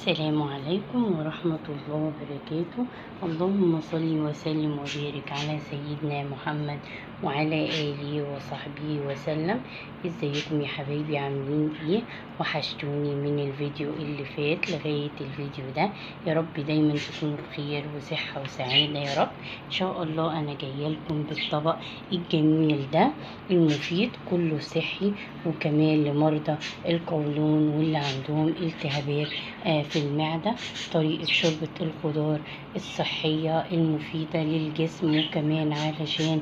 السلام عليكم ورحمة الله وبركاته. اللهم صل وسلم وبارك على سيدنا محمد وعلى آله وصحبه وسلم. ازيكم يا حبايبي، عاملين ايه؟ وحشتوني من الفيديو اللي فات لغاية الفيديو ده. يا رب دايما تكونوا بخير وصحة وسعادة يا رب. ان شاء الله انا جايه لكم بالطبق الجميل ده المفيد، كله صحي وكمان لمرضى القولون واللي عندهم التهابات في المعدة. طريقة شوربة الخضار الصحية المفيدة للجسم، وكمان علشان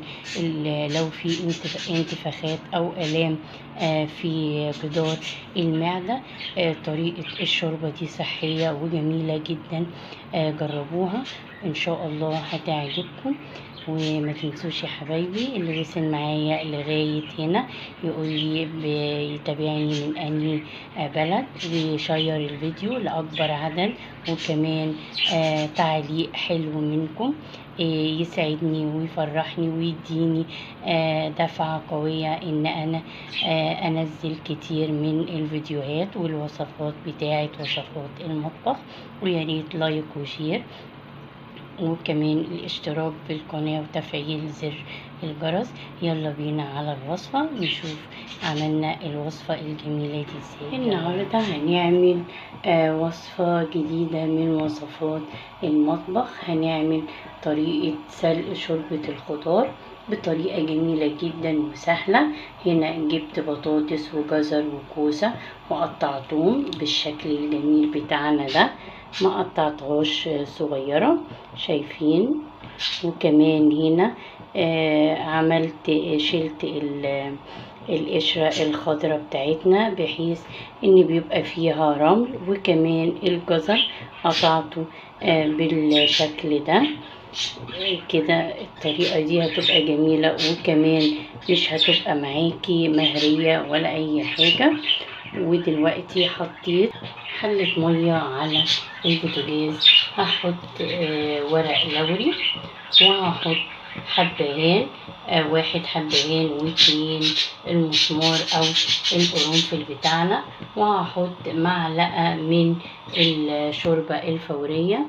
لو في انتفاخات أو آلام في جدار المعدة. طريقة الشوربة دي صحية وجميلة جدا، جربوها إن شاء الله هتعجبكم. وما تنسوش يا حبايبي اللي وصل معايا لغاية هنا يقول لي بيتابعني من أنهي بلد، ويشير الفيديو لأكبر عدد، وكمان تعليق حلو منكم يسعدني ويفرحني ويديني دفعة قوية ان انا انزل كتير من الفيديوهات والوصفات بتاعة وصفات المطبخ. وياريت لايك وشير، وكمان الاشتراك بالقناة وتفعيل زر الجرس. يلا بينا على الوصفة نشوف عملنا الوصفة الجميلة دي ازاي. النهاردة هنعمل وصفة جديدة من وصفات المطبخ. هنعمل طريقة سلق شوربة الخضار بطريقة جميلة جدا وسهلة. هنا جبت بطاطس وجزر وكوسة وقطعتهم بالشكل الجميل بتاعنا ده، ما قطعتهاش صغيرة شايفين. وكمان هنا شلت القشرة الخضرة بتاعتنا بحيث ان بيبقى فيها رمل. وكمان الجزر قطعته بالشكل ده كده. الطريقة دي هتبقى جميلة، وكمان مش هتبقى معاكي مهرية ولا اي حاجة. ودلوقتي حطيت حلة مية على البوتاجاز، هحط ورق لوري، وهحط حبهان، واحد حبهان واتنين المسمار او القرنفل بتاعنا، وهحط معلقة من الشوربة الفورية.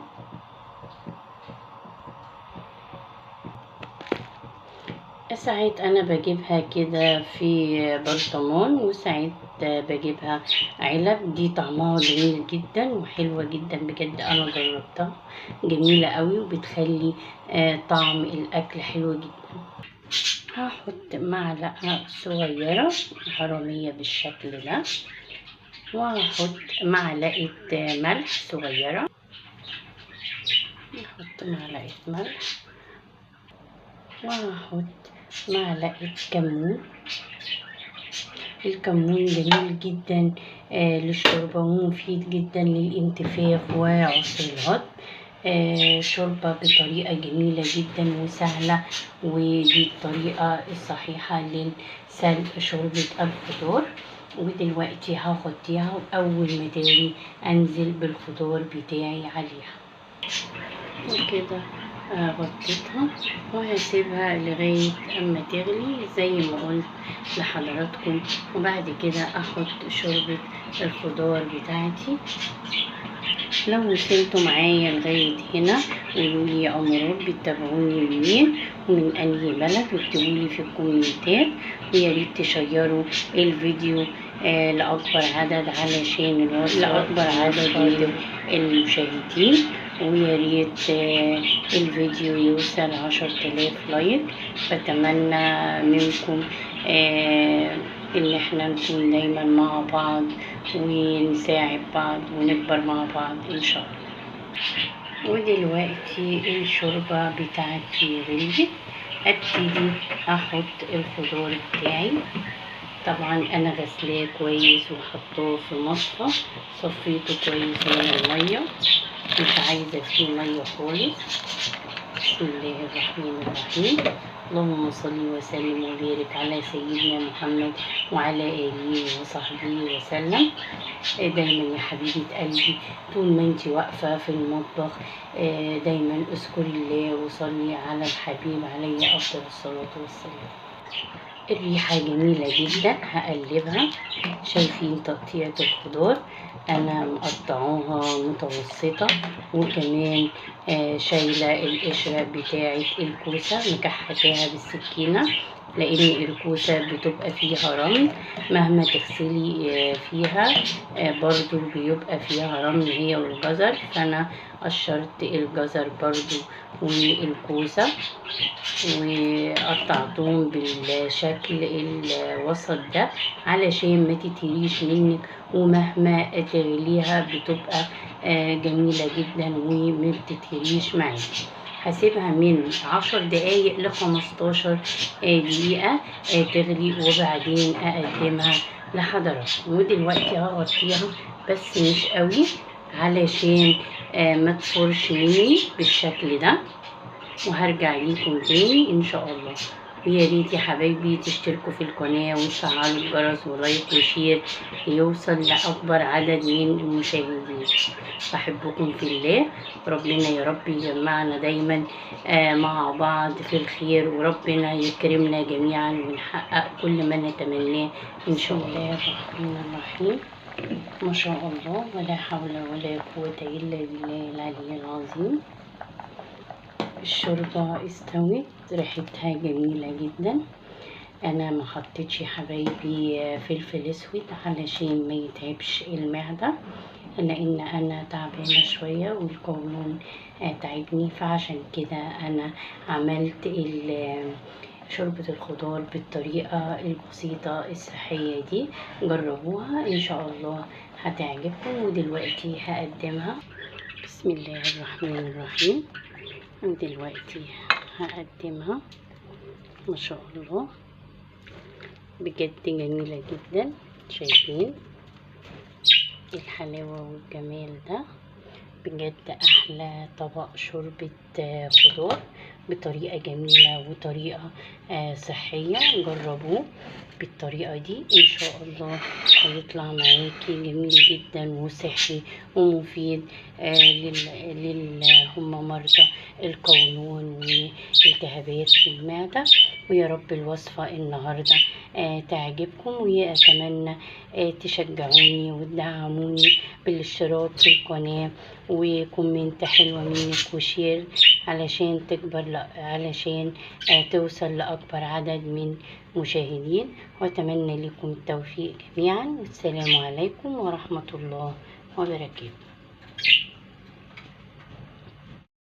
ساعات انا بجيبها كده في برطمان، وساعات بجيبها علب. دي طعمها جميل جدا وحلوة جدا بجد، انا جربتها جميلة قوي وبتخلي طعم الاكل حلو جدا. هحط معلقة صغيرة حرامية بالشكل ده، وهحط معلقة ملح صغيرة، نحط معلقة ملح، وهحط معلقة كمون. الكمون جميل جدا للشوربة ومفيد جدا للانتفاخ وعسر الهضم. شوربة بطريقة جميلة جدا وسهلة، ودي الطريقة الصحيحة لسلق شوربة الخضار. ودلوقتي هغطيها، وأول ما تغلي أنزل بالخضار بتاعي عليها وكده. غطيتها وهسيبها لغاية اما تغلي زي ما قلت لحضراتكم. وبعد كده احط شوربة الخضار بتاعتي. لو وصلتوا معايا لغاية هنا قولولي يا امورات بتتابعوني منين ومن انهي بلد، واكتبولي في الكومنتات. وياريت تشيروا الفيديو لأكبر عدد علشان لأكبر عدد المشاهدين. وياريت الفيديو يوصل 10,000 لايك. بتمنى منكم ان احنا نكون دايما مع بعض ونساعد بعض ونكبر مع بعض ان شاء الله. ودلوقتي الشوربة بتاعتي غليت، ابتدي احط الخضار بتاعي. طبعا انا غسلاه كويس وحطاه في مصفى، صفيته كويس من الميه، مش عايزه فيه ميه خالص. بسم الله الرحمن الرحيم. اللهم صل وسلم وبارك على سيدنا محمد وعلى اله وصحبه وسلم. دايما يا حبيبه قلبي طول ما انت واقفه في المطبخ دايما اذكري الله وصلي على الحبيب عليه افضل الصلاه والسلام. الريحة جميلة جدا. هقلبها. شايفين تقطيعة الخضار، انا مقطعوها متوسطة، وكمان شايلة القشرة بتاعة الكوسة مكحتاها بالسكينة، لان الكوسة بتبقى فيها رمل مهما تغسلي فيها برضو بيبقى فيها رمل هي والجزر، فانا قشرت الجزر برضو والكوسة وقطعتهم بالشكل الوسط ده علشان ما تتهريش منك، ومهما تغليها بتبقى جميلة جدا وما بتتهريش معاكي. هسيبها من 10 دقايق ل15 دقيقة تغلي، وبعدين اقدمها لحضراتكم. ودلوقتي هغطيها بس مش قوي علشان ما تفرش مني بالشكل ده، وهرجع ليكم تاني ان شاء الله. ويا ريت يا حبايبي تشتركوا في القناة وتفعلوا الجرس ولايك وشير يوصل لأكبر عدد من المشاهدين. بحبكم في الله، ربنا يا رب يجمعنا دايما مع بعض في الخير، وربنا يكرمنا جميعا ونحقق كل ما نتمناه ان شاء الله. الرحمن الرحيم. ما شاء الله، ولا حول ولا قوة الا بالله العلي العظيم. الشوربة استوت، ريحتها جميلة جدا. انا ما حطيتش يا حبايبي فلفل اسود علشان ما يتعبش المعدة، لان انا تعبانة شوية والقولون تعبني، فعشان كده انا عملت شوربة الخضار بالطريقة البسيطة الصحية دي. جربوها ان شاء الله هتعجبكم. ودلوقتي هقدمها. بسم الله الرحمن الرحيم. ودلوقتي هقدمها. ما شاء الله بجد جميلة جدا. شايفين الحلاوة والجمال ده؟ بجد احلى طبق شوربة خضار بطريقة جميلة وطريقة صحية. جربوه بالطريقة دي ان شاء الله هيطلع معاكي جميل جدا وصحي ومفيد هم مرضى القولون والالتهابات في المعدة. ويا رب الوصفة النهاردة تعجبكم، وأتمنى تشجعوني وتدعموني بالاشتراك في القناة وكومنت حلوة منك وشير علشان تكبر، علشان توصل لأكبر عدد من مشاهدين. وأتمنى لكم التوفيق جميعا، والسلام عليكم ورحمة الله وبركاته.